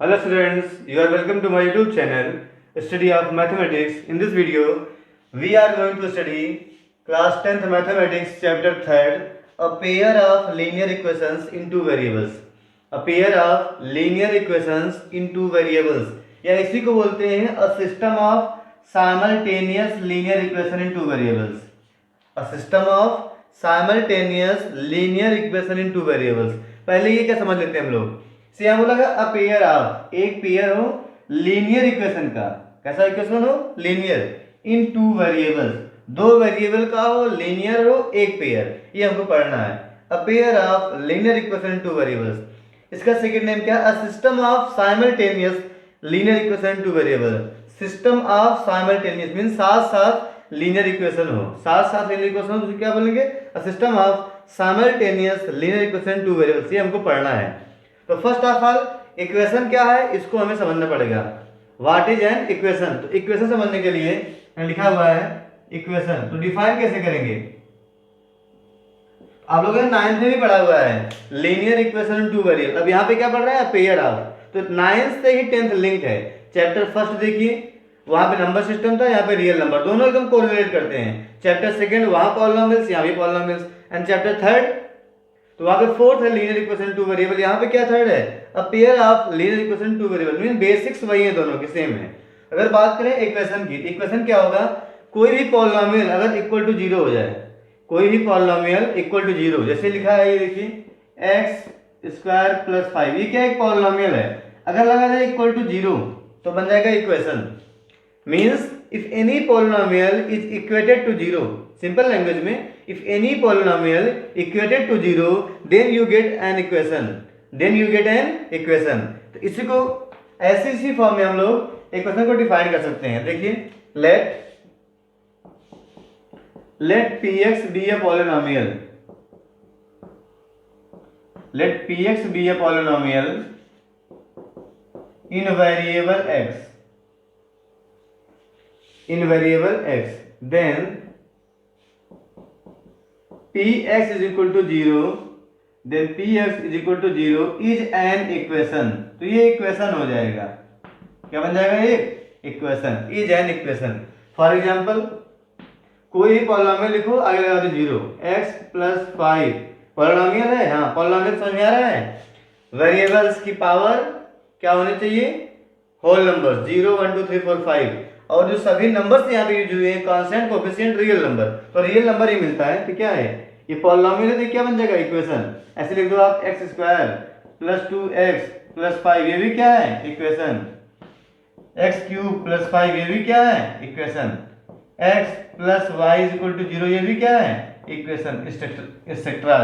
Hello students, you are welcome to my YouTube channel, Study of Mathematics. In this video, we are going to study class 10th Mathematics chapter 3rd, a pair of linear equations in two variables. A pair of linear equations in two variables. या इसी को बोलते हैं a system of simultaneous linear equation in two variables. A system of simultaneous linear equation in two variables. पहले ये क्या समझ लेते हैं हम लोग. से यहाँ बोला अ पेयर ऑफ, एक पेयर हो लीनियर इक्वेशन का. कैसा इक्वेशन हो? लीनियर. इन टू वेरिएबल्स, दो वेरिएबल का हो, लीनियर हो, एक पेयर. ये हमको पढ़ना है. A pair of linear equation in two variables. इसका सेकंड नेम क्या है? A system of simultaneous linear equation in two variable. System of simultaneous means साथ साथ लीनियर इक्वेशन हो. साथ साथ लीनियर इक्वेशन हो तो क्या बोलेंगे? A system of simultaneous linear equation in two variables. ये हमको पढ़ना है. तो फर्स्ट ऑफ ऑल इक्वेशन क्या है इसको हमें समझना पड़ेगा. What is an equation? तो इक्वेशन समझने के लिए लिखा हुआ है इक्वेशन. तो डिफाइन कैसे करेंगे? आप लोगों ने 9th में भी पढ़ा हुआ है linear equation in two variable. अब यहाँ पे क्या पढ़ रहे हैं? Pair of. तो 9th से ही 10th लिंक है. चैप्टर फर्स्ट देखिए, वहां पे नंबर सिस्टम था, यहाँ पे रियल नंबर, दोनों एकदम कोरिलेट करते हैं. चैप्टर सेकंड वहां पॉलिनोमियल्स, यहाँ भी पॉलिनोमियल्स. एंड चैप्टर थर्ड तो वहां पे फोर्थ है लीनियर इक्वेशन टू वेरिएबल. यहाँ पे क्या थर्ड है? A pair of linear equation two variable. Mean basics वही है, दोनों की सेम है. अगर बात करें इक्वेशन की, इक्वेशन क्या होगा? कोई भी पॉलिनोमियल अगर इक्वल टू जीरो हो जाए, कोई भी पॉलिनोमियल इक्वल टू जीरो, जैसे लिखा है ये देखिए एक्स स्क्वायर प्लस 5, ये क्या एक पॉलिनोमियल है. अगर लगा जाए इक्वल टू जीरो तो बन जाएगा equation. Means if any polynomial is equated to zero, simple language में, if any polynomial equated to zero then you get an equation, then you get an equation. तो इसी को ऐसी इसी फॉर्म में हम लोग इक्वेशन को डिफाइन कर सकते हैं. देखिए let px be a polynomial, let px be a polynomial in variable x, in variable x, then px is equal to 0, then px is equal to 0 is an equation. तो ये equation हो जाएगा. क्या बन जाएगा? ये equation, is an equation. For example कोई भी पॉलिनोमियल लिखो, आगे लगा दो 0, x प्लस 5 पॉलिनोमियल है. हाँ, पॉलिनोमियल समझ में आ रहा है. वेरिएबल्स की पावर क्या होनी चाहिए? Whole number 0 1 2 3 4 5. और जो सभी नंबर्स यहाँ पे यूज हुए हैं कांस्टेंट, कोएफिशिएंट, रियल नंबर, तो रियल नंबर ही मिलता है. तो क्या है? ये पॉलिनोमियल है. तो क्या बन जाएगा? इक्वेशन. ऐसे लिख दो आप x square plus 2x plus 5, ये भी क्या है? इक्वेशन. एक्स क्यूब प्लस 5, ये भी क्या है? Equation. X plus y is equal to 0, ये भी क्या है? इक्वेशन. एक्सेट्रा.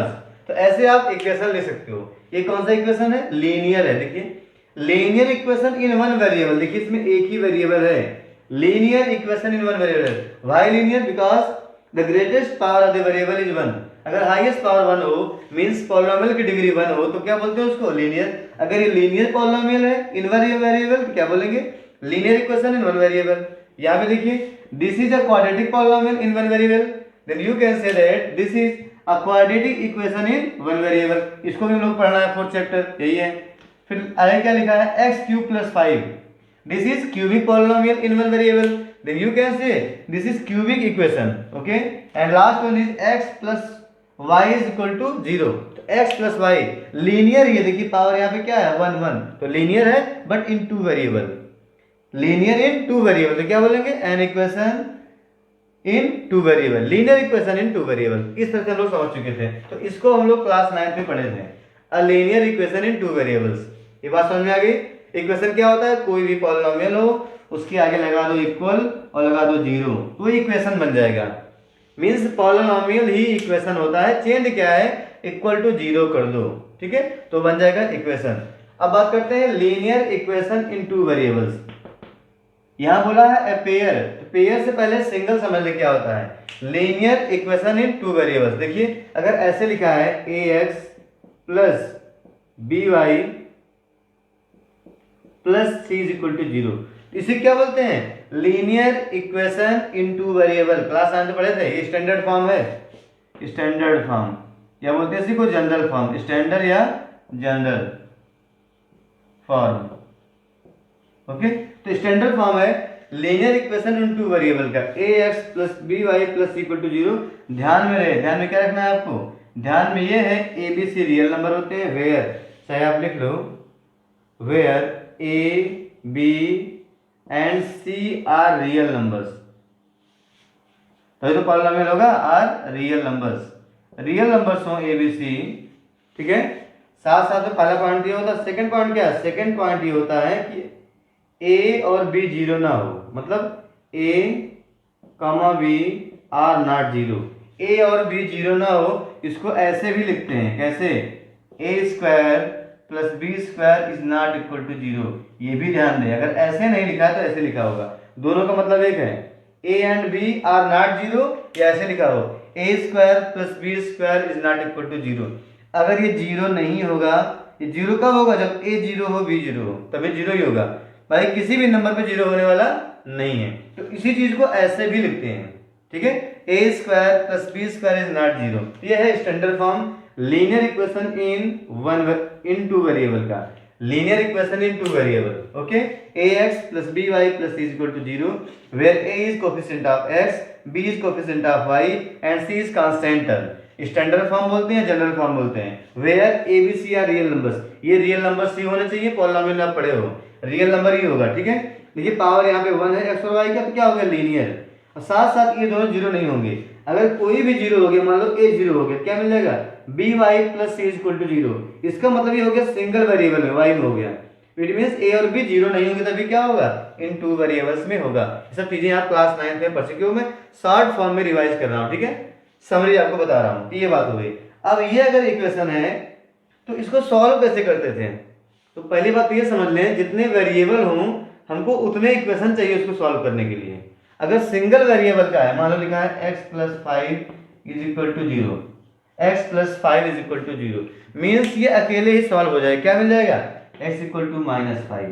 तो ऐसे आप इक्वेशन ले सकते हो. ये कौन सा इक्वेशन है? लीनियर है. देखिए linear equation in one variable. देखिए इसमें एक ही वेरिएबल है. Linear equation in one variable. Why linear? Because the greatest power of the variable is 1. अगर हाईएस्ट पावर 1 हो मींस पॉलिनोमियल की डिग्री 1 हो तो क्या बोलते हैं उसको? लीनियर. अगर ये लीनियर पॉलिनोमियल है इन वेरिएबल तो क्या बोलेंगे? Linear equation in one variable. यहाँ पे देखिए this is a quadratic polynomial in one variable, then you can say that this is a quadratic equation in one variable. इसको भी हम लोग पढ़ना है फोर्थ चैप्टर, यही है. फिर आगे क्या लिखा है? x cube plus 5, this is cubic polynomial in one variable, then you can say this is cubic equation. Okay, and last one is x plus y is equal to 0. तो x plus y linear. ये देखिए power यहाँ पे क्या है? 1 1. तो linear है but in two variable. Linear in two variable. तो क्या बोलेंगे? An equation in two variable. Linear equation in two variable. इस तरह से हम लोग समझ चुके थे. तो इसको हम लोग क्लास 9th में पढ़े थे, a linear equation in two variables. ये बात समझ में आ गई? इक्वेशन क्या होता है? कोई भी पॉलिनोमियल हो उसके आगे लगा दो इक्वल और लगा दो 0, तो इक्वेशन बन जाएगा. मींस पॉलिनोमियल ही इक्वेशन होता है. चेंज क्या है? इक्वल टू 0 कर दो. ठीक है, तो बन जाएगा इक्वेशन. अब बात करते हैं linear equation in two variables. यहां बोला है ए पेयर. तो पेयर से पहले सिंगल समझ ले क्या होता है. Linear equation in two variables. देखिए अगर ऐसे लिखा है ax plus by plus C is equal to 0, इसे क्या बोलते हैं? Linear equation in two variable. Class 9 में पढ़े थे. ये स्टैंडर्ड फॉर्म है, स्टैंडर्ड फॉर्म. या बोलते हैं इसी को जनरल फॉर्म, स्टैंडर्ड या जनरल फॉर्म. ओके, तो स्टैंडर्ड फॉर्म है linear equation in two variable का ax plus B Y plus equal to zero. ध्यान में रहे, ध्यान में क्या रखना है आपको, ध्यान में ये है A B C real number होते हैं, वेयर चाहे आप लिख लो where A B and C are real numbers, तभी तो पॉलिनोमियल होगा are real numbers, real numbers हो ए बी सी, ठीक है। साथ साथ में पहला पॉइंट ये होता है, सेकंड पॉइंट क्या है, सेकंड पॉइंट ये होता है कि ए और बी जीरो ना हो, मतलब A comma B are not zero, A और बी जीरो ना हो, इसको ऐसे भी लिखते हैं, कैसे, a square plus b square is not equal to zero, ये भी ध्यान दें, अगर ऐसे नहीं लिखा है तो ऐसे लिखा होगा, दोनों का मतलब एक है, a and b are not zero, या ऐसे लिखा हो a square plus b square is not equal to zero. अगर ये जीरो नहीं होगा, ये जीरो कब होगा, जब ए जीरो हो बी जीरो हो, तभी जीरो ही होगा भाई, किसी भी नंबर पे जीरो होने वाला नहीं है, तो इसी चीज को ऐसे भी लिखते हैं, ठीक है, a square plus b square is not zero, ये है standard form linear equation in two variable का, linear equation in two variable, okay, ax plus by plus c is equal to 0 where a is coefficient of x, b is coefficient of y and c is constant term। Standard form बोलते हैं, general form बोलते हैं, where A B C are real numbers, ये real number C होने चाहिए, polynomial आप पढ़े हो, रियल नंबर ही होगा, ठीक है। देखिए पावर यहाँ पे 1 है एक्स और वाई का, तो क्या हो गया लीनियर, और साथ साथ ये दोनों जीरो नहीं होंगे, अगर कोई भी जीरो हो गया, मान लो ए जीरो हो गया, क्या मिल जाएगा, B Y plus C equal to zero, इसका मतलब ये हो गया सिंगल वेरिएबल में वाई में हो गया, इट मींस ए और बी जीरो नहीं होंगे, तभी क्या होगा, इन टू वेरिएबल्स में होगा। ये सब चीजें आप क्लास 9th में पढ़ चुके हो, मैं शॉर्ट फॉर्म में रिवाइज कर रहा हूँ, ठीक है, समरी आपको बता रहा हूँ, ये बात हो गई। अब ये अगर इक्वेशन है तो इसको सॉल्व कैसे करते थे, तो पहली बात तो ये समझ लें, जितने वेरिएबल हों हमको उतने इक्वेशन चाहिए उसको सॉल्व करने के लिए। अगर सिंगल वेरिएबल का है, मान लो लिखा है x plus 5 is equal to 0, x plus 5 is equal to 0, means ये अकेले ही सॉल्व हो जाएगा, क्या मिल जाएगा, x इक्वल टू -5।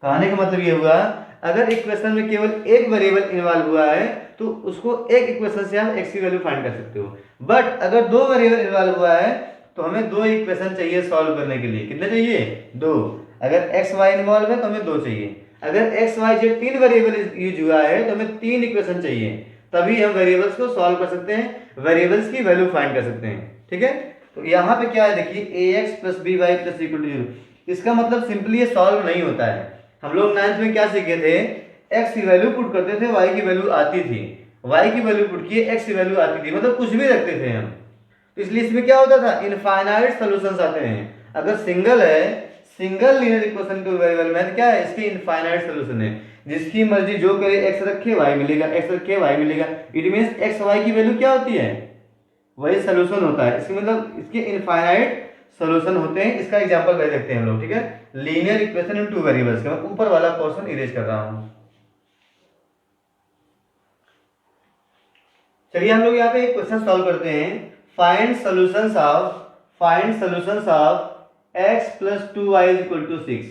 कहने का मतलब ये हुआ, अगर इक्वेशन में केवल एक वेरिएबल इन्वॉल्व हुआ है तो उसको एक इक्वेशन से आप x की वैल्यू फाइंड कर सकते हो, बट अगर दो वेरिएबल इन्वॉल्व हुआ है तो हमें दो इक्वेशन चाहिए सॉल्व करने के लिए, कितने चाहिए, दो। अगर x y इन्वॉल्व है तो हमें दो चाहिए, अगर x y z तीन वेरिएबल यूज हुआ है तो हमें तीन इक्वेशन चाहिए, तभी हम वेरिएबल्स को सॉल्व कर सकते हैं, वेरिएबल्स की वैल्यू फाइंड कर सकते हैं, ठीक है। तो यहाँ पे क्या है, देखिए ax plus B Y plus equal to 0, इसका मतलब सिंपली ये सॉल्व नहीं होता है। हम लोग 9th में क्या सीखे थे, x की वैल्यू पुट करते थे, y की वैल्यू आती थी, y की वैल्यू पुट किए, x की वैल्यू आती थी, मतलब कुछ भी रखते थे हम, तो इसलिए इसमें क्या होता था, इनफाइनाइट सॉल्यूशंस आते हैं। अगर सिंगल है, single linear equation two variable में क्या है, इसके इनफाइनाइट सॉल्यूशन है, जिसकी मर्जी जो करे x रखे y मिलेगा, x रखे y मिलेगा, इट मींस x y की वैल्यू क्या होती है, वही सॉल्यूशन होता है, इसके मतलब इसके इनफाइनाइट सॉल्यूशन होते हैं। इसका एग्जांपल ले देखते हैं हम लोग, ठीक है, linear equation in two variables का, मैं ऊपर वाला पोर्शन इरेज कर रहा हूं। चलिए हम लोग यहाँ पे एक क्वेश्चन सॉल्व करते हैं, find solutions of x plus 2y is equal to 6,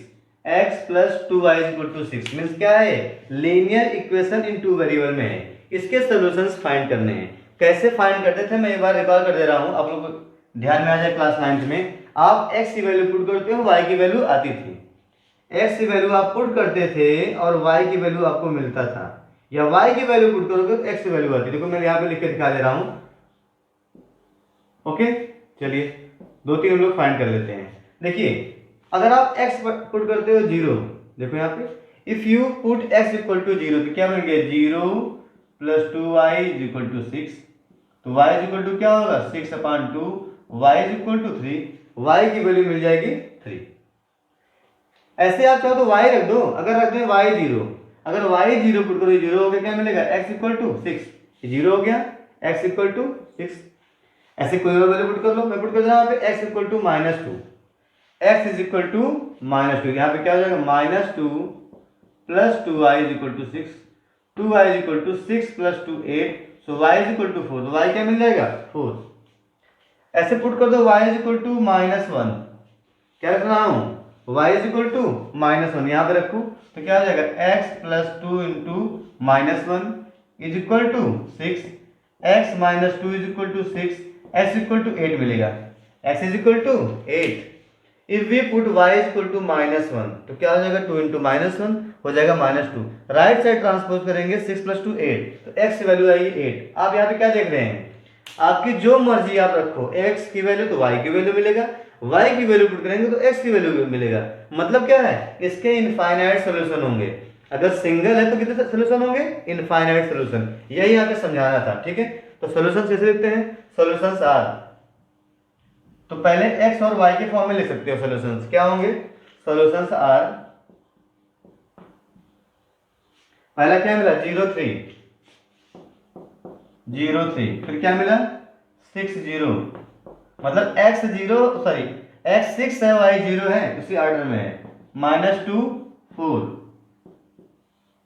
x plus 2y is equal to 6 means क्या है, linear equation in two variable में है, इसके सॉल्यूशंस फाइंड करने हैं। कैसे फाइंड करते थे, मैं एक बार रिकॉल कर दे रहा हूं, आप लोग को ध्यान में आ जाए। क्लास 9th में आप x की वैल्यू पुट करते हो, y की वैल्यू आती थी, x की वैल्यू आप पुट करते थे और y की वैल्यू आपको मिलता था, या y की वैल्यू पुट करोगे तो x की वैल्यू आती है। देखो मैं यहाँ पे लिख के दिखा दे रहा हूं, ओके। चलिए दो तीन हम लोग फाइंड कर लेते हैं। देखिए अगर आप x पुट करते हो 0, देखो यहाँ पे if you put x equal to 0 तो क्या बन गया, 0 plus 2y is equal to 6, तो y इज इक्वल टू क्या होगा, 6/2, y is equal to 3, y की वैल्यू मिल जाएगी 3। ऐसे आप चाहो तो y रख दो, अगर रख दो y 0, अगर y 0 पुट करो 0 हो गया, क्या मिलेगा, x इक्वल टू 6, 0 हो गया, x इक्वल टू 6। ऐसे कोई और वैल्यू पुट कर लो, मैं पुट कर रहा हूं यहाँ पे x equal to -2, x is equal to -2, यहाँ पे क्या हो जाएगा, -2 plus 2y is equal to 6, 2y is equal to 6 plus 2 8, so y is equal to 4, तो y क्या मिल जाएगा, 4। ऐसे पुट कर दो y इज इक्वल टू -1, क्या रख रहा हूं, y इज इक्वल टू -1, यहाँ पे रखू तो क्या हो जाएगा, x plus 2 into -1 is equal to 6, x minus 2 is equal to 6, x equal to 8 मिलेगा, x is equal to 8। If we put y is equal to -1 तो क्या हो जाएगा 2 इंटू -1 हो जाएगा -2। राइट साइड ट्रांसपोज करेंगे 6 + 2 8 तो x की वैल्यू आएगी 8। आप यहाँ पे क्या देख रहे हैं, आपकी जो मर्जी आप रखो, x की वैल्यू तो y की वैल्यू मिलेगा, y की वैल्यू पुट करेंगे तो x की वैल्यू मिलेगा। मतलब क्या है, इसके इनफाइनाइट सॉल्यूशन होंगे। अगर सिंगल है तो कितने सॉल्यूशन होंगे, इनफाइनाइट सॉल्यूशन। यही यहाँ पे समझाना था, ठीक है। तो सॉल्यूशन कैसे लिखते हैं, सॉल्यूशंस आर, तो पहले x और y के फॉर्म में लिख सकते हो सॉल्यूशंस, क्या होंगे, सॉल्यूशंस आर, पहला क्या मिला 0 3 0 3, फिर क्या मिला 6 0, मतलब x 0 सॉरी x 6 है y 0 है, उसी ऑर्डर में है, -2 4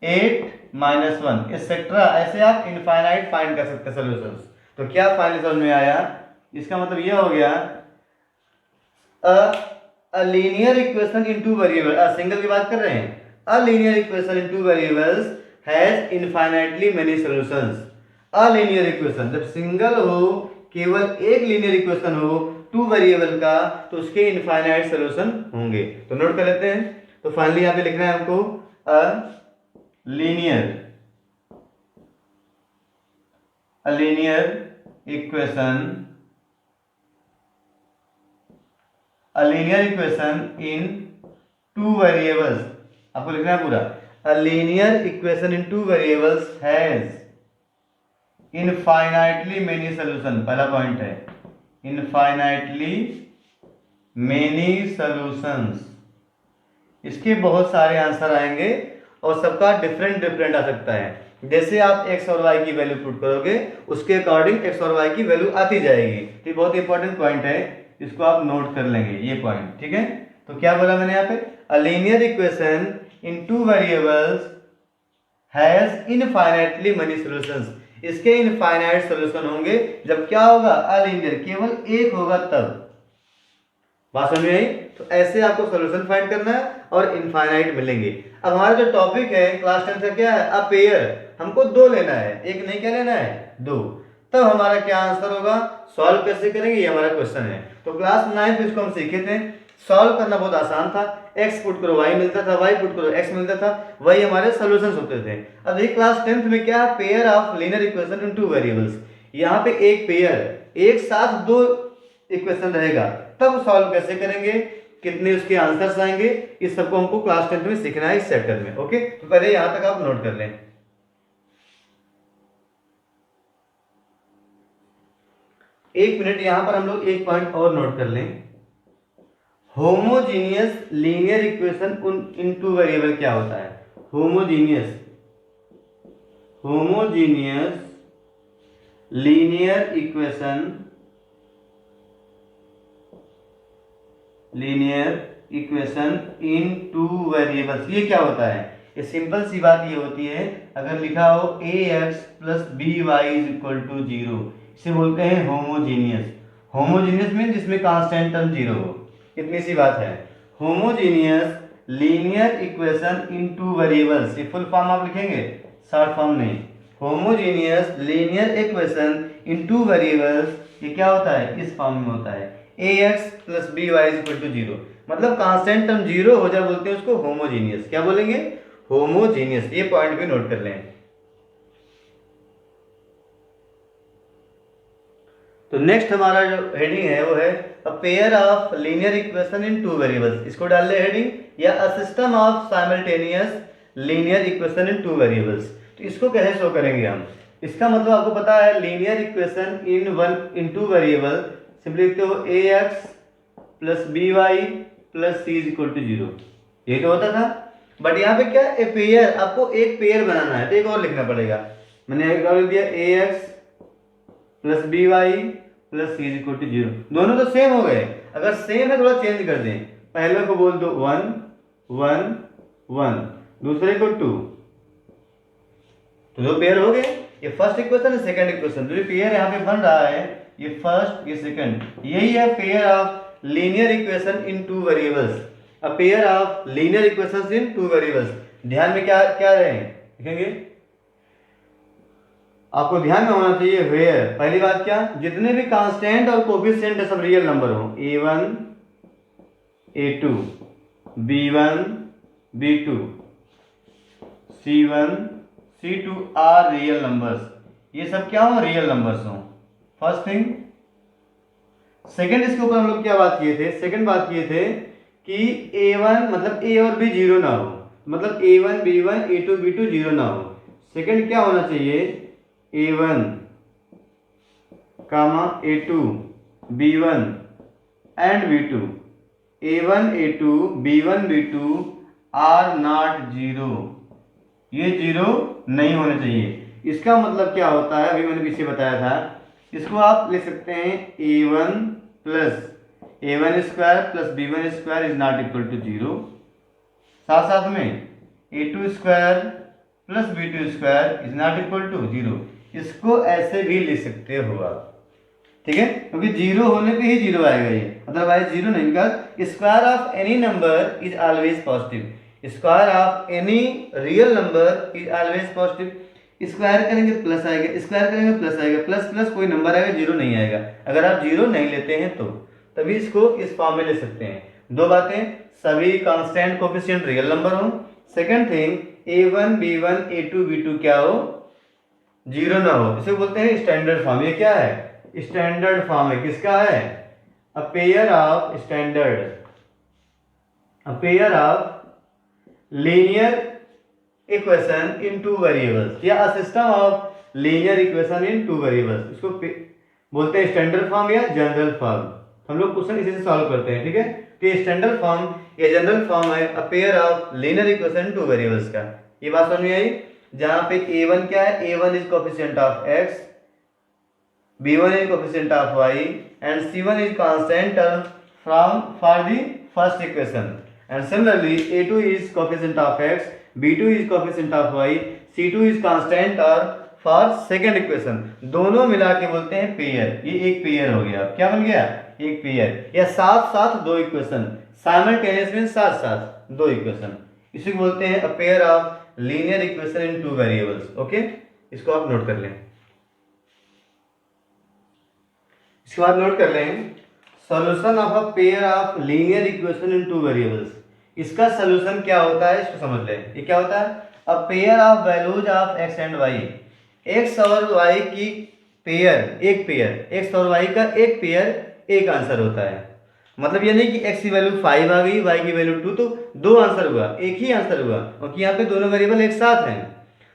8 -1 एक्सेट्रा। ऐसे आप इनफाइनाइट फाइंड कर सकते हैं सॉल्यूशंस। तो क्या फाइनल समझ में आया, इसका मतलब यह हो गया a linear equation in two variables, single की बात कर रहे हैं, a linear equation in two variables has infinitely many solutions। a linear equation जब सिंगल हो, केवल एक लीनियर इक्वेशन हो टू वेरिएबल का, तो उसके इनफाइनाइट सॉल्यूशन होंगे। तो नोट कर लेते हैं। तो फाइनली यहाँ पे लिखना है हमको a linear equation in two variables, आपको लिखना है पूरा, a linear equation in two variables has infinitely many solution। पहला पॉइंट है infinitely many solutions, इसके बहुत सारे आंसर आएंगे और सबका डिफरेंट आ सकता है। जैसे आप x और y की वैल्यू पुट करोगे, उसके अकॉर्डिंग x और y की वैल्यू आती जाएगी। तो ये बहुत इंपॉर्टेंट पॉइंट है, इसको आप नोट कर लेंगे ये पॉइंट, ठीक है। तो क्या बोला मैंने यहाँ पे, a linear equation in two variables has infinitely many solutions, इसके इनफाइनाइट सॉल्यूशन होंगे जब क्या होगा, अ लीनियर केवल एक होगा तब। बात समझ में आई। तो ऐसे आपको सॉल्यूशन फाइंड करना है और इनफाइनाइट मिलेंगे। अब हमारा जो टॉपिक है क्लास 10 का क्या है, अ पेयर, हमको दो लेना है, एक नहीं क्या लेना है, दो। तब हमारा क्या आंसर होगा, सॉल्व कैसे करेंगे ये हमारा क्वेश्चन है। तो क्लास 9 इसको हम सीखे थे, सॉल्व करना बहुत आसान था, x पुट करो y मिलता था, y पुट करो x मिलता था, वही हमारे सॉल्यूशंस होते थे। अब देखिए क्लास 10th में क्या है, pair of linear equation in two variables. यहाँ पे एक पेयर एक साथ दो इक्वेशन रहेगा, तब सॉल्व कैसे करेंगे, कितने उसके आंसर्स आएंगे, इस सबको हमको क्लास 10th में सीखना है इस चैप्टर में। ओके, तो पहले यहां तक आप नोट कर लें। एक मिनट, यहां पर हम लोग एक पॉइंट और नोट कर लें, homogeneous linear equation in two variable क्या होता है, homogeneous linear equation in two variables, ये क्या होता है, ये सिंपल सी बात ये होती है, अगर लिखा हो ax + by = 0, इसे बोलते हैं होमोजीनियस। होमोजीनियस मीन जिसमें कांस्टेंट टर्म 0 हो, इतनी सी बात है। Homogeneous linear equation in two variables, ये फुल फॉर्म आप लिखेंगे, शॉर्ट फॉर्म नहीं। Homogeneous linear equation in two variables, ये क्या होता है, इस फॉर्म में होता है, ax + by = 0, मतलब कांस्टेंट टर्म 0 हो जाए, बोलते हैं उसको होमोजीनियस। क्या बोलेंगे, होमोजीनियस। ये पॉइंट भी नोट कर लें। तो नेक्स्ट हमारा जो हेडिंग है वो है a pair of linear equation in two variables, इसको डाल ले हेडिंग, या a system of simultaneous linear equation in two variables. तो इसको कैसे शो करेंगे हम, इसका मतलब आपको पता है linear equation in two variable, simply लिखते हो ax + by + c = 0, ये तो होता था। बट यहाँ पे क्या, ए पेयर, आपको एक पेयर बनाना है तो एक और लिखना पड़ेगा। मैंने एक और लिख दिया ax + by + c = 0, दोनों तो सेम हो गए। अगर सेम है थोड़ा चेंज कर दें, पहले को बोल दो 1 1 1, दूसरे को 2, तो दो पेयर हो गए। ये फर्स्ट इक्वेशन है, सेकंड इक्वेशन, जो पेयर यहाँ पे बन रहा है ये फर्स्ट ये सेकंड, यही है pair of linear equation in two variables, a pair of linear equations in two variables. ध्यान में क्या क्या रहे देखेंगे, आपको ध्यान में होना चाहिए वेयर, पहली बात क्या, जितने भी कांस्टेंट और कोफिशिएंट सब रियल नंबर हो, a1 A2 B1 B2 C1 C2 are real numbers. ये सब क्या हो? रियल नंबर्स हो। First thing. सेकंड, इसके ऊपर हम लोग क्या बात किए थे? सेकंड बात किए थे कि A1 मतलब A और B जीरो ना हो, मतलब A1 B1 A2 B2 zero ना हो। सेकंड क्या होना चाहिए? A1 comma A2 B1 and B2। A1 A2 B1 B2 are not zero, ये जीरो नहीं होने चाहिए। इसका मतलब क्या होता है? अभी मैंने पीछे बताया था। इसको आप लिख सकते हैं A1 plus A1 square plus B1 square is not equal to zero. साथ साथ में A2 square plus B2 square is not equal to zero. इसको ऐसे भी लिख सकते हो आप, ठीक है, क्योंकि जीरो होने पे ही जीरो आएगा ये, अदरवाइज जीरो नहीं। Because square of any number is always positive. Square of any real number is always positive. Square करेंगे तो प्लस आएगा, स्क्वायर करेंगे प्लस आएगा, प्लस प्लस कोई नंबर आएगा, जीरो नहीं आएगा। अगर आप जीरो नहीं लेते हैं तो तभी इसको इस फॉर्म में ले सकते हैं। दो बातें, सभी कांस्टेंट कोफिशिएंट रियल नंबर हो। Second thing, A1 B1 A2 B2 क्या हो? जीरो ना हो। इसे बोलते हैं स्टैंडर्ड फॉर्म। ये क्या है? स्टैंडर्ड फॉर्म है। किसका है? A pair of standard, a pair of linear equation in two variables, या a system of linear equation in two variables. इसको बोलते हैं स्टैंडर्ड फॉर्म या जनरल फॉर्म। हम लोग क्वेश्चन इसी से सॉल्व करते हैं, ठीक है। तो ये स्टैंडर्ड फॉर्म या जनरल फॉर्म है a pair of linear equation two variables का। ये बात समझ में आई? जहां पे A1 क्या है? A1 is coefficient of x, B1 is coefficient of y and C1 is constant term for the first equation, and similarly A2 is coefficient of x, B2 is coefficient of y, C2 is constant term for second equation। दोनों मिला के बोलते हैं pair. ये एक pair हो गया। क्या बन गया? एक पेयर, या साथ साथ दो इक्वेशन, साइमल्टेनियस में साथ साथ दो इक्वेशन। इसी को बोलते हैं अ pair of linear equation in two variables. Okay, इसको आप नोट कर लें। इसके बाद नोट कर लें solution of a pair of linear equation in two variables. इसका सॉल्यूशन क्या होता है इसको समझ लें। ये क्या होता है? A pair of values of x and y। x और y की पेयर, एक पेयर, x और y का एक पेयर एक आंसर होता है। मतलब ये नहीं कि x की वैल्यू 5 आ गई, y की वैल्यू 2, तो दो आंसर हुआ, एक ही आंसर हुआ, क्योंकि यहाँ पे दोनों वेरिएबल एक साथ हैं।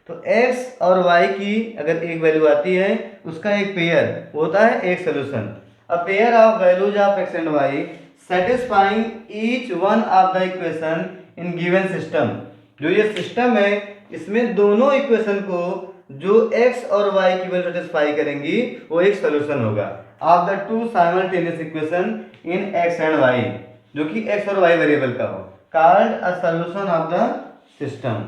तो x और y की अगर एक वैल्यू आती है, उसका एक पेयर होता है एक solution. A pair of values of x and y satisfying each one of the equation in given system. जो ये सिस्टम है, इसमें दोनों इक्वेशन को जो x और y की वैल्यू सेटिस्फाई करेंगी, वो एक सोल्यूशन होगा of the two simultaneous equation in x and y, जो कि x और y वेरिएबल का हो, called a solution of the system.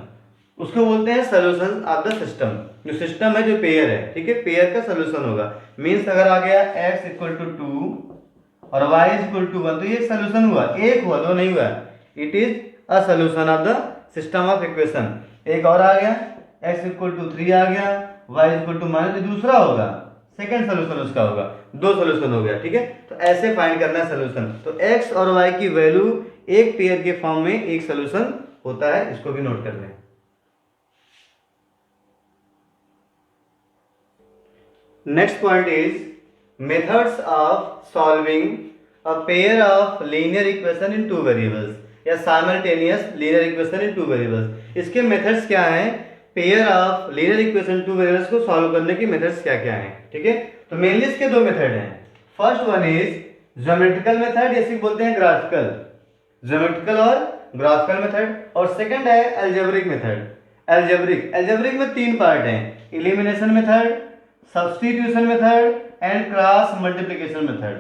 उसको बोलते हैं सॉल्यूशन ऑफ द सिस्टम। जो सिस्टम है, जो पेयर है, ठीक है, पेयर का सॉल्यूशन होगा। मींस अगर आ गया x इक्वल टू 2 और y इक्वल टू 1, तो ये सॉल्यूशन हुआ, एक हुआ, दो नहीं हुआ। It is a solution of the system of equation. एक और आ गया, x इक्वल टू 3 आ गया, y इक्वल टू -, दूसरा होगा, सेकंड सॉल्यूशन उसका होगा। दो सॉल्यूशन हो गया, ठीक है। तो ऐसे फाइंड करना है सॉल्यूशन। तो x और y की वैल्यू एक पेयर के फॉर्म में एक सॉल्यूशन होता है। इसको भी नोट कर लें। Next point is methods of solving a pair of linear equation in two variables या simultaneous linear equation in two variables। इसके मेथड्स क्या हैं? Pair of linear equation two variables को सॉल्व करने की मेथड्स क्या क्या हैं, ठीक है। तो मेनली इसके दो मेथड हैं। First one is geometrical method, इसे बोलते हैं ग्राफिकल, ज्योमेट्रिकल और ग्राफिकल मेथड। और सेकंड है अलजेब्रिक मेथड। अलजेब्रिक में तीन पार्ट हैं, elimination method, substitution method and cross multiplication method.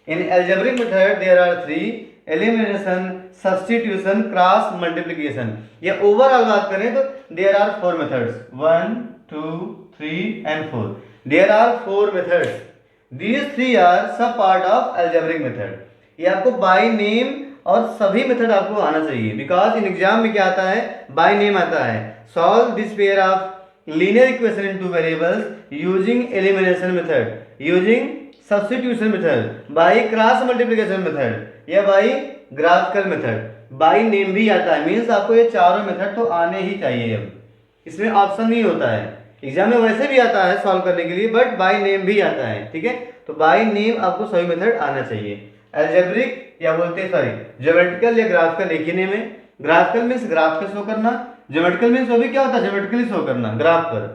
In algebraic method there are three: elimination, substitution, cross multiplication। या ओवरऑल बात करें तो there are four methods, 1 2 3 and 4। there are four methods, these three are सब part of algebraic method। ये आपको by name और सभी method आपको आना चाहिए, बिकॉज इन एग्जाम में क्या आता है? by name आता है। solve this pair of linear equation in two variables using elimination method, using substitution method, by cross multiplication method या by graphical method, by name भी आता है। मीन्स आपको ये चारों मेथड तो आने ही चाहिए। अब इसमें ऑप्शन नहीं होता है, एग्जाम में वैसे भी आता है सॉल्व करने के लिए, बट बाई नेम भी आता है। ठीक है, तो बाई नेम आपको सभी मेथड आना चाहिए। अलजेब्रिक या बोलते हैं सॉरी ज्योमेट्रिकल या ग्राफिकल एक ही नेम है। ग्राफिकल मीन्स ग्राफ पे शो करना, ज्योमेट्रिकल मीन्स वो भी क्या होता है, ज्योमेट्रिकली शो करना, ग्राफ पर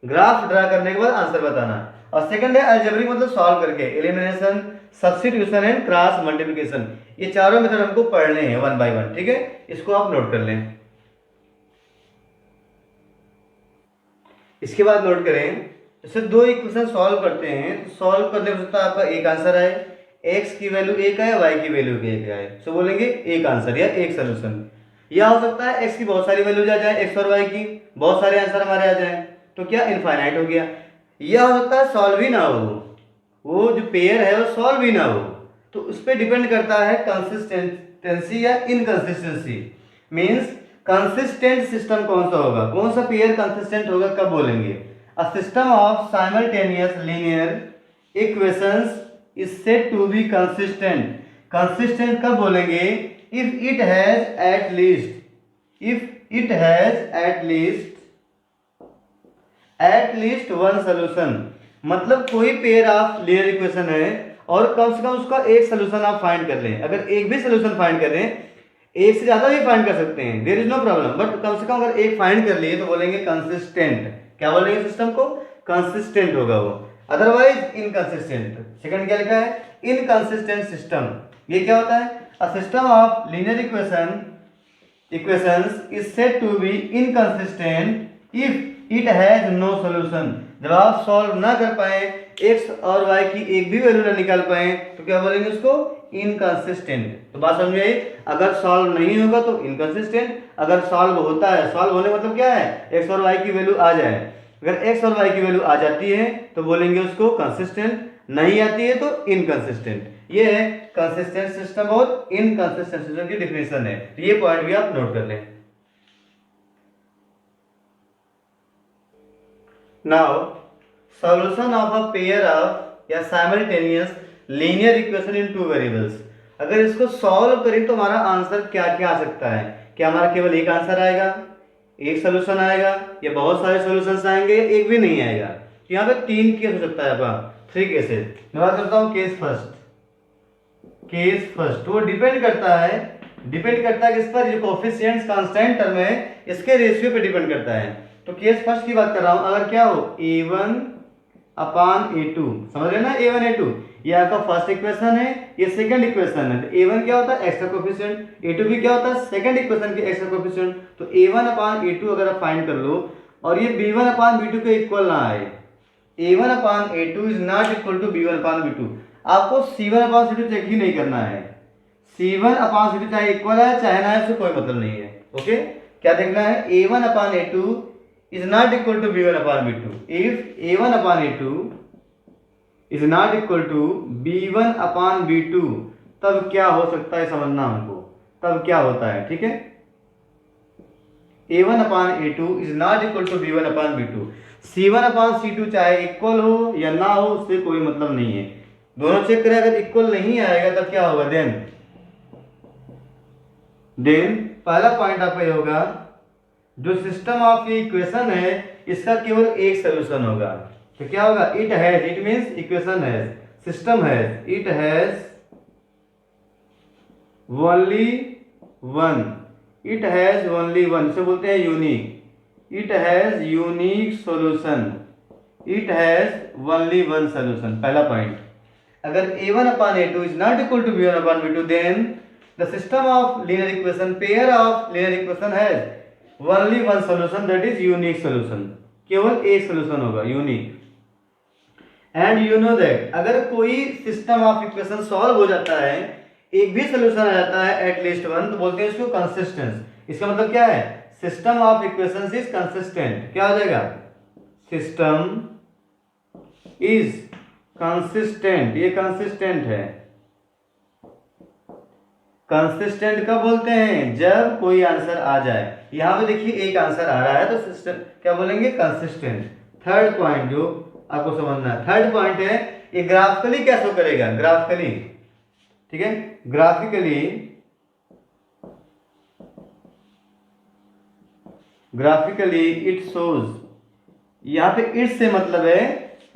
ग्राफ ड्रा करने के बाद आंसर बताना। और सेकंड है अलजेब्रिक मतलब सॉल्व करके, elimination, substitution and cross multiplication. ये चारों मेथड हमको पढ़ने हैं वन बाय वन। ठीक है, इसको आप नोट कर लें। इसके बाद नोट करें, जैसे दो इक्वेशन सॉल्व करते हैं तो सॉल्व करने में सकता है आपका एक आंसर आए, x की वैल्यू एक आए, y की वैल्यू एक आए, सो बोलेंगे एक आंसर या एक सोल्यूशन। या हो सकता है x की बहुत सारी वैल्यूज आ जाए, x और y की बहुत सारे आंसर हमारे आ जाए, तो क्या इनफाइनाइट हो गया। यह हो सकता है सॉल्व ही ना हो, वो जो पेयर है वो सॉल्व ही ना हो। तो उस पर डिपेंड करता है कंसिस्टेंसी या इनकंसिस्टेंसी। मीन्स कंसिस्टेंट सिस्टम कौन सा होगा, कौन सा पेयर कंसिस्टेंट होगा, कब बोलेंगे। A system of simultaneous linear equations is said to be consistent. Consistent कब बोलेंगे, if it has at least one solution. मतलब कोई पेयर ऑफ लीनियर इक्वेशन है और कम से कम उसका एक सोल्यूशन आप फाइंड कर लें। अगर एक भी सोल्यूशन फाइंड कर लें, एक से ज्यादा भी फाइंड कर सकते हैं, there is no problem, but कम से कम अगर एक फाइंड कर लिए तो बोलेंगे कंसिस्टेंट। क्या बोलेंगे, सिस्टम को कंसिस्टेंट होगा वो, अदरवाइज इनकंसिस्टेंट। सेकंड क्या लिखा है, इनकंसिस्टेंट सिस्टम। ये क्या होता है, a system of linear equations is said to be inconsistent if it has no solution. जब आप सॉल्व ना कर पाए, x और y की एक भी वैल्यू ना निकाल पाए, तो क्या बोलेंगे उसको, इनकंसिस्टेंट। तो बात समझ आई, अगर सॉल्व नहीं होगा तो इनकंसिस्टेंट, अगर सॉल्व होता है, सॉल्व होने मतलब क्या है, x और y की वैल्यू आ जाए। अगर x और y की वैल्यू आ जाती है तो बोलेंगे उसको कंसिस्टेंट, नहीं आती है तो इनकंसिस्टेंट। ये है कंसिस्टेंट सिस्टम और इनकंसिस्टेंट सिस्टम की डिफिनेशन है। तो ये पॉइंट भी आप नोट कर लें। Now solution of a pair of या simultaneous linear equation in two variables. अगर इसको सॉल्व करें तो हमारा आंसर क्या क्या आ सकता है। क्या हमारा केवल एक आंसर आएगा, एक सोल्यूशन आएगा, या बहुत सारे सॉल्यूशंस आएंगे, या एक भी नहीं आएगा। तो यहाँ पे तीन केस हो सकता है आपका, थ्री केसेस। मैं बात करता हूँ केस फर्स्ट। वो डिपेंड करता है किस पर, जो कोएफिशिएंट्स कांस्टेंट टर्म है इसके रेशियो पे डिपेंड करता है। तो केस फर्स्ट की बात कर रहा हूं, अगर क्या हो a1 अपान a2, समझ रहे ना, a1 a2 ये आपका फर्स्ट इक्वेशन है, ये सेकंड इक्वेशन है। तो a1 क्या होता है, एक्स का कोएफिशिएंट, a2 भी क्या होता है, सेकंड इक्वेशन के एक्स का कोएफिशिएंट। तो a1 अपान a2 अगर आप फाइंड कर लो और ये b1 अपान b2 के इक्वल ना आए, a1 upon a2 is not equal to b1 upon b2, आपको c1 अपान c2 चेक ही नहीं करना है। c1 अपान c2 चाहे इक्वल है चाहे ना है, उससे कोई मतलब नहीं है। ओके, क्या देखना है, a1 upon a2 is not equal to b1 upon b2. If a1 upon a2 is not equal to b1 upon b2, तब क्या हो सकता है समझना हमको, तब क्या होता है। ठीक है, a1 upon a2 is not equal to b1 upon b2, c1 upon c2 चाहे इक्वल हो या ना हो उससे कोई मतलब नहीं है। दोनों चेक करें, अगर इक्वल नहीं आएगा तब क्या होगा, देन पहला पॉइंट आपका ये होगा, जो सिस्टम ऑफ ये इक्वेशन है इसका केवल एक सोल्यूशन होगा। तो क्या होगा, it has, it means equation has, system has, it has only one, it has only one, इसे बोलते हैं unique, it has unique solution, it has only one solution. पहला पॉइंट, अगर a1 upon a2 is not equal to b1 upon b2, then the system of linear equation, pair of linear equation has only one solution, that is unique solution, केवल एक solution होगा, unique. And you know that अगर कोई system of equation solve हो जाता है, एक भी सोल्यूशन आ जाता है एट लीस्ट वन, तो बोलते हैं इसको कंसिस्टेंस। इसका मतलब क्या है, system of equations is consistent. क्या हो जाएगा, सिस्टम इज कंसिस्टेंट, ये कंसिस्टेंट है। कंसिस्टेंट कब बोलते हैं, जब कोई आंसर आ जाए। यहां पे देखिए एक आंसर आ रहा है तो सिस्टम क्या बोलेंगे, कंसिस्टेंट। थर्ड पॉइंट जो आपको समझना है, थर्ड पॉइंट है ये ग्राफिकली क्या शो करेगा, ग्राफिकली, ठीक है, ग्राफिकली इट शोज, यहां पे इट से मतलब है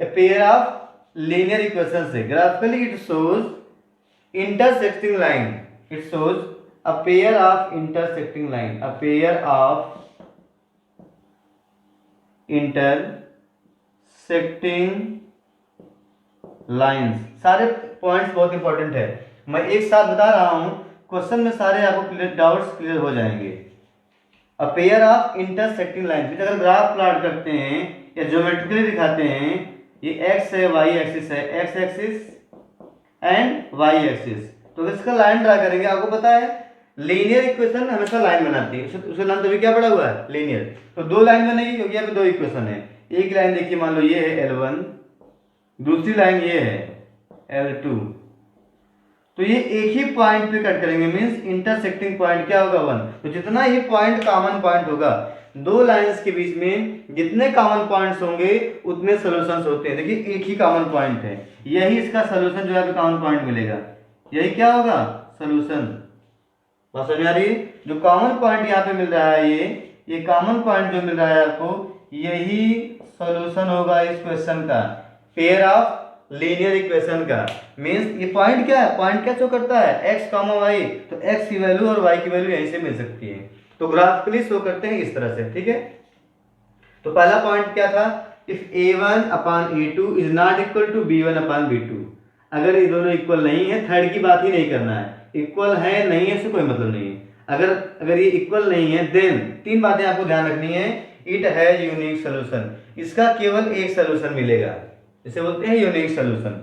a pair of linear equation से, graphically it shows intersecting line, it shows a pair of intersecting line, a pair of intersecting lines. सारे पॉइंट्स बहुत इंपॉर्टेंट है, मैं एक साथ बता रहा हूं, क्वेश्चन में सारे आपको डाउट्स क्लियर हो जाएंगे। A pair of intersecting lines, अगर ग्राफ प्लॉट करते हैं या ज्योमेट्रिकली दिखाते हैं, ये एक्स है, वाई एक्सिस है, x axis and y axis, तो इसका लाइन ड्रा करेंगे। आपको पता है लीनियर इक्वेशन हमेशा लाइन बनाती है, उसका नाम तभी क्या पड़ा हुआ है, लीनियर। तो दो लाइन बनेगी क्योंकि यहाँ पे दो इक्वेशन है। एक लाइन देखिए, मान लो ये है L1, दूसरी लाइन ये है L2, तो ये एक ही पॉइंट पे कट करेंगे, मींस इंटरसेक्टिंग पॉइंट क्या होगा 1। तो जितना ही पॉइंट कॉमन पॉइंट होगा, दो लाइंस के बीच में जितने कॉमन पॉइंट्स होंगे उतने सॉल्यूशंस होते हैं। देखिए एक ही कॉमन पॉइंट है, यही इसका सॉल्यूशन जो है कॉमन पॉइंट मिलेगा, यही क्या होगा, सॉल्यूशन। बात समझ आ रही है? जो कॉमन पॉइंट यहाँ पे मिल रहा है, ये कॉमन पॉइंट जो मिल रहा है आपको, यही सॉल्यूशन होगा इस क्वेश्चन का, पेयर ऑफ लीनियर इक्वेशन का। मींस ये पॉइंट क्या है, पॉइंट क्या शो करता है, x, y, तो x की वैल्यू और y की वैल्यू यहीं से मिल सकती है। तो ग्राफिकली शो करते हैं इस तरह से, ठीक है। तो पहला पॉइंट क्या था, if a1 upon a2 is not equal to b1 upon b2, अगर ये दोनों इक्वल नहीं है, थर्ड की बात ही नहीं करना है, इक्वल है नहीं है इससे कोई मतलब नहीं है। अगर ये इक्वल नहीं है, देन तीन बातें आपको ध्यान रखनी है, इट हैज यूनिक सोल्यूशन, इसका केवल एक सोल्यूशन मिलेगा, इसे बोलते हैं यूनिक सोल्यूशन।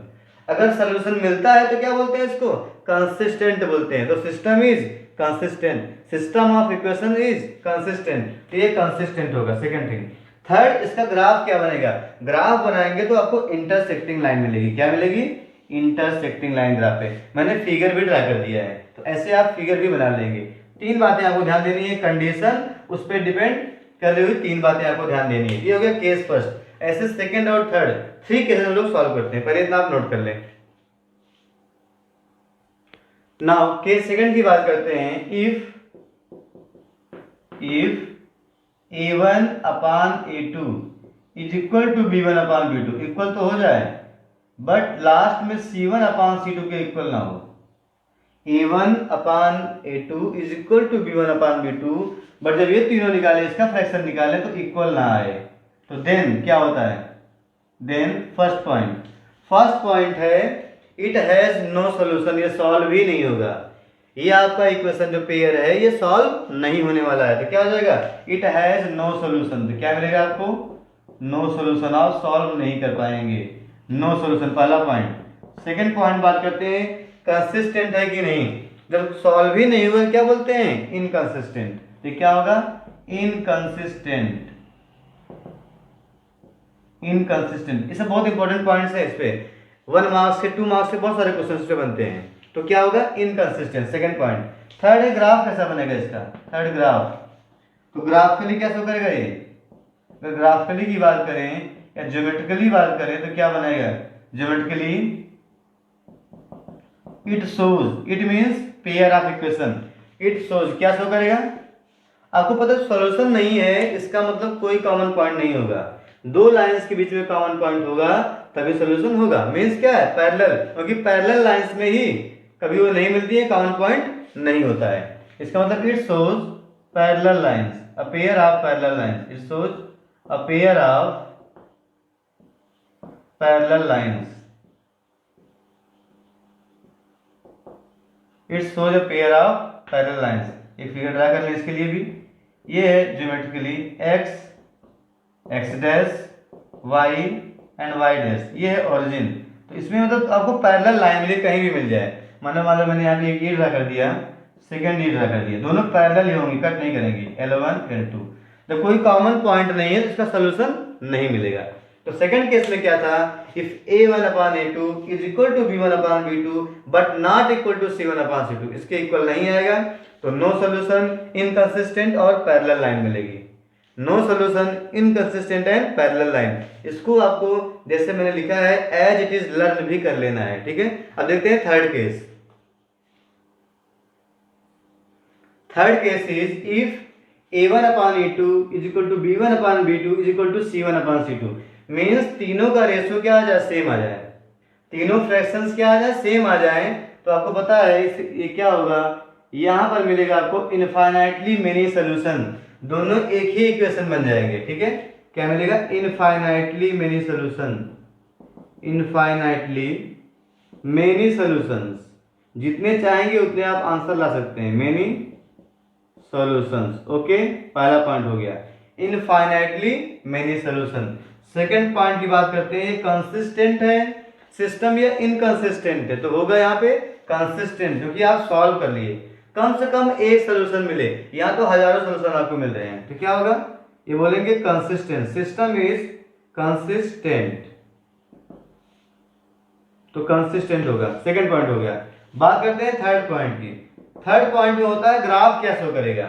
अगर सोल्यूशन मिलता है तो क्या बोलते हैं इसको, कंसिस्टेंट बोलते हैं। तो system is consistent, system of equation is consistent, तो ये कंसिस्टेंट होगा, सेकंड थिंग। थर्ड, इसका ग्राफ क्या बनेगा, ग्राफ बनाएंगे तो आपको इंटरसेक्टिंग लाइन मिलेगी, क्या मिलेगी, इंटरसेक्टिंग लाइन ग्राफ है। मैंने फिगर भी ड्रा कर दिया है, तो ऐसे आप फिगर भी बना लेंगे। तीन बातें आपको ध्यान देनी है, कंडीशन उस पर डिपेंड कर रही हुई तीन बातें आपको ध्यान देनी है। ये हो गया केस फर्स्ट। ऐसे सेकंड और थर्ड, थ्री केस हम लोग सॉल्व करते हैं, पहले इतना आप नोट कर लें। नाउ केस सेकंड की बात करते हैं, if a1 upon a2 is equal to b1 upon b2, equal तो हो जाए बट लास्ट में c1 अपान c2 के इक्वल ना हो। a1 upon a2 is equal to b1 upon b2, but जब ये तीनों निकाले, इसका फ्रैक्शन निकाले तो इक्वल ना आए, तो देन क्या होता है, देन फर्स्ट पॉइंट है इट हैज नो सॉल्यूशन, ये सॉल्व ही नहीं होगा। ये आपका इक्वेशन जो पेयर है ये सॉल्व नहीं होने वाला है, तो क्या हो जाएगा, इट हैज नो सॉल्यूशन, तो क्या मिलेगा आपको, नो सॉल्यूशन, आप सॉल्व नहीं कर पाएंगे, नो सॉल्यूशन, पहला पॉइंट। सेकंड पॉइंट बात करते हैं, कंसिस्टेंट है कि नहीं, जब सॉल्व ही नहीं हुआ क्या बोलते हैं, इनकंसिस्टेंट, तो क्या होगा, इनकंसिस्टेंट। इसे बहुत इंपॉर्टेंट पॉइंट्स है, इस पे 1 मार्क्स से 2 मार्क्स से बहुत सारे क्वेश्चन पे बनते हैं, तो क्या होगा, इनकंसिस्टेंट, सेकंड पॉइंट। थर्ड है ग्राफ कैसा बनेगा इसका, थर्ड ग्राफ, तो ग्राफिकली क्या शो करेगा ये, अगर ग्राफिकली की बात करें या ज्योमेट्रिकली बात करें तो क्या बनेगा, geometrically it shows, it means pair of equation, it shows क्या शो करेगा, आपको पता है सॉल्यूशन नहीं है इसका मतलब कोई कॉमन पॉइंट नहीं होगा, दो लाइंस के बीच में कॉमन पॉइंट होगा तभी सॉल्यूशन होगा। मींस क्या है, पैरेलल, क्योंकि पैरेलल लाइंस में ही कभी वो नहीं मिलती है, कॉमन पॉइंट नहीं होता है। इसका मतलब it shows parallel lines, a pair of parallel lines, it shows a pair of parallel lines, it shows a pair of parallel lines. एक फिगर ड्रा कर लें इसके लिए भी, ये है geometrically x dash y and y dash, ये है ओरिजिन। तो इसमें मतलब आपको पैरेलल लाइन मिले, कहीं भी मिल जाए, मान लो मैंने यहाँ पे एक ये ड्रा कर दिया, सेकंड ये ड्रा कर दिया, दोनों पैरेलल ही होंगे, कट नहीं करेंगे, L1 L2। जब कोई कॉमन पॉइंट नहीं है तो इसका सोल्यूशन नहीं मिलेगा। तो सेकंड केस में क्या था, if a1 upon a2 is equal to b1 upon b2 but not equal to c1 upon c2, इसके इक्वल नहीं आएगा, तो नो सॉल्यूशन, इनकंसिस्टेंट और पैरेलल लाइन मिलेगी। No solution, inconsistent and parallel line. इसको आपको जैसे मैंने लिखा है एज इट इज लर्न भी कर लेना है, ठीक है। अब देखते हैं third case. Third case is if a1 upon a2 is equal to b1 upon b2 is equal to c1 upon c2, means तीनों का रेशियो क्या आ जाए, सेम आ जाए, तीनों फ्रैक्शंस क्या आ जाए, सेम आ जाए। तो आपको पता है ये क्या होगा, यहाँ पर मिलेगा आपको इनफाइनाइटली मेनी सोल्यूशन, दोनों एक ही इक्वेशन बन जाएंगे, ठीक है। क्या मिलेगा, infinitely many solution, infinitely many solutions, जितने चाहेंगे उतने आप आंसर ला सकते हैं, मेनी सॉल्यूशंस। ओके, पहला पॉइंट हो गया infinitely many solution. Second point की बात करते हैं, कंसिस्टेंट है सिस्टम या इनकंसिस्टेंट है, तो होगा यहाँ पे कंसिस्टेंट, क्योंकि आप सॉल्व कर लिए, कम से कम एक सॉल्यूशन मिले, यहाँ तो हजारों सॉल्यूशन आपको मिल रहे हैं, तो क्या होगा, ये बोलेंगे कंसिस्टेंट, सिस्टम इज कंसिस्टेंट, तो कंसिस्टेंट होगा। सेकंड पॉइंट हो गया। बात करते हैं थर्ड पॉइंट की। थर्ड पॉइंट में होता है ग्राफ क्या शो करेगा।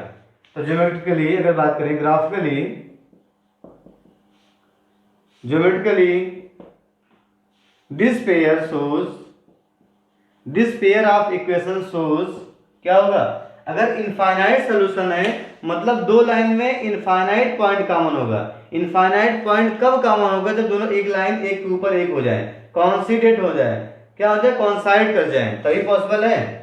तो ज्योमेट्रिकली अगर बात करें, graphically this pair of equation shows, क्या होगा, अगर इनफाइनाइट सोल्यूशन है मतलब दो लाइन में इनफाइनाइट पॉइंट कॉमन होगा। इनफाइनाइट पॉइंट कब कॉमन होगा, जब दोनों एक लाइन एक के ऊपर एक हो जाए, कॉन्सिडेंट हो जाए, क्या हो जाए, कॉन्साइड कर जाए, तभी पॉसिबल है।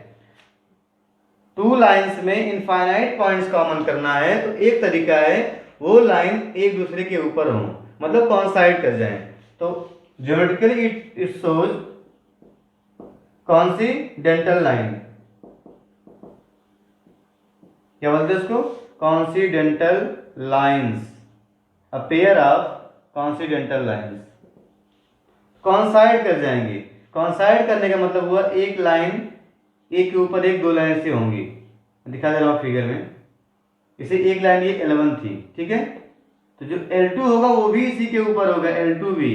टू लाइंस में इनफाइनाइट पॉइंट्स कॉमन करना है तो एक तरीका है वो लाइन एक दूसरे के ऊपर हो, मतलब कॉन्साइड कर जाए। तो geometrically it shows coincidental line, क्या बोलते हैं इसको, coincidental lines, a pair of coincidental lines coincide कर जाएंगे। कॉन्साइड करने का मतलब हुआ एक लाइन एक के ऊपर एक, दो लाइन से होंगी, दिखा दे रहा हूँ फिगर में, इसे एक लाइन ये L1 थी, ठीक है, तो जो L2 होगा वो भी इसी के ऊपर होगा, L2 भी,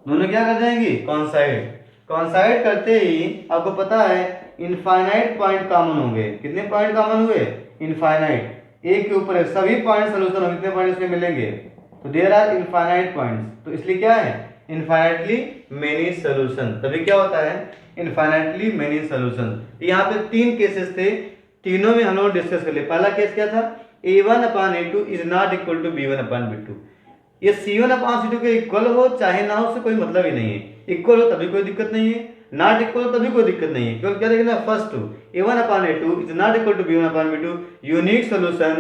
दोनों क्या कर जाएंगी, कॉन्साइड। कॉन्साइड करते ही आपको पता है इनफाइनाइट पॉइंट कॉमन होंगे। कितने पॉइंट कॉमन हुए, इनफाइनाइट, एक के ऊपर एक, सभी पॉइंट सोल्यूशन हो, कितने पॉइंट इसमें मिलेंगे, तो देयर आर इनफाइनाइट पॉइंट्स, तो इसलिए क्या है, इनफाइनाइटली मेनी सोल्यूशन, तभी क्या होता है, इनफाइनाइटली मेनी सोल्यूशन। यहाँ पे तीन केसेस थे, तीनों में हम लोग डिस्कस कर लिए। पहला केस क्या था, a1 upon a2 is not equal to b1 upon b2, ये c1 upon c2 के इक्वल हो चाहे ना हो, उससे कोई मतलब ही नहीं है, इक्वल हो तभी कोई दिक्कत नहीं है, नॉट इक्वल हो तभी कोई दिक्कत नहीं है। केवल क्या देखना, first a1 upon a2 is not equal to b1 upon b2, unique solution,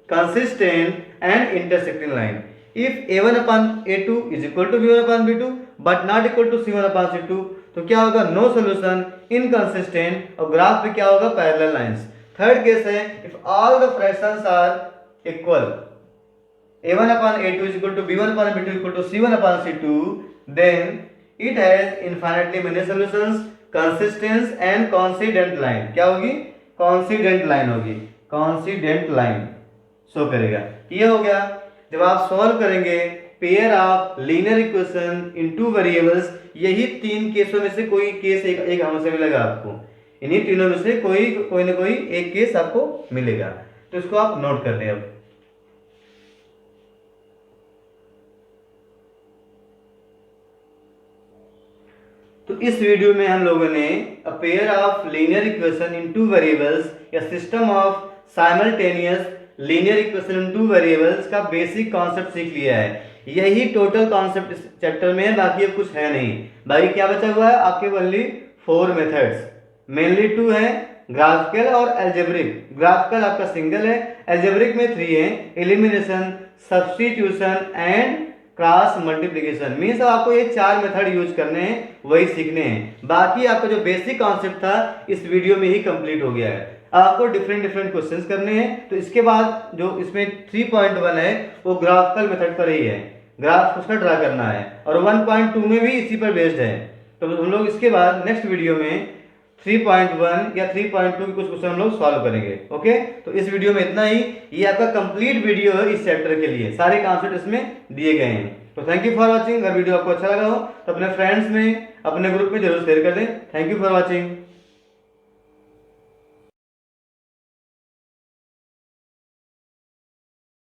consistent and intersecting line. If a1 upon a2 is equal to b1 upon b2 but not equal to c1 upon c2, तो क्या होगा, no solution, inconsistent, और graph पे क्या होगा, parallel lines. Third case है if all the fractions are equal, a1 upon a2 is equal to b1 upon b2 equal to c1 upon c2, then it has infinitely many solutions, consistence and coincident line। क्या होगी, coincident line होगी, coincident line show करेगा। ये हो गया। जब आप solve करेंगे pair of linear equation in two variables, यही तीन केसों में से कोई केस एक हमसे मिलेगा आपको, इन्हीं तीनों में से कोई ना कोई एक केस आपको मिलेगा, तो इसको आप नोट कर लें। अब तो इस वीडियो में हम लोगों ने a pair of linear equation in two variables या system of simultaneous linear equation in two variables का बेसिक कॉन्सेप्ट सीख लिया है। यही टोटल कॉन्सेप्ट इस चैप्टर में है, बाकी अब कुछ है नहीं। बाकी क्या बचा हुआ है आपके, ओनली 4 मेथड्स, मेनली 2 है, ग्राफिकल और एल्जेब्रिक। ग्राफिकल आपका सिंगल है, एल्जेब्रिक में 3 है, elimination, substitution and cross multiplication. Means आपको ये 4 मेथड यूज करने हैं, वही सीखने हैं। बाकी आपका जो बेसिक कॉन्सेप्ट था इस वीडियो में ही कंप्लीट हो गया है। आपको डिफरेंट क्वेश्चंस करने हैं, तो इसके बाद जो इसमें 3.1 है वो ग्राफिकल मेथड पर ही है, ग्राफ उसका ड्रा करना है, और 1.2 में भी इसी पर बेस्ड है। तो हम लोग इसके बाद नेक्स्ट वीडियो में 3.1 या 3.2 के कुछ क्वेश्चन हम लोग सॉल्व करेंगे। ओके, तो इस वीडियो में इतना ही। ये आपका कंप्लीट वीडियो है इस चैप्टर के लिए, सारे कॉन्सेप्ट इसमें दिए गए हैं। तो थैंक यू फॉर वॉचिंग। अगर वीडियो आपको अच्छा लगा हो तो अपने फ्रेंड्स में, अपने ग्रुप में जरूर शेयर कर दें। Thank you for watching.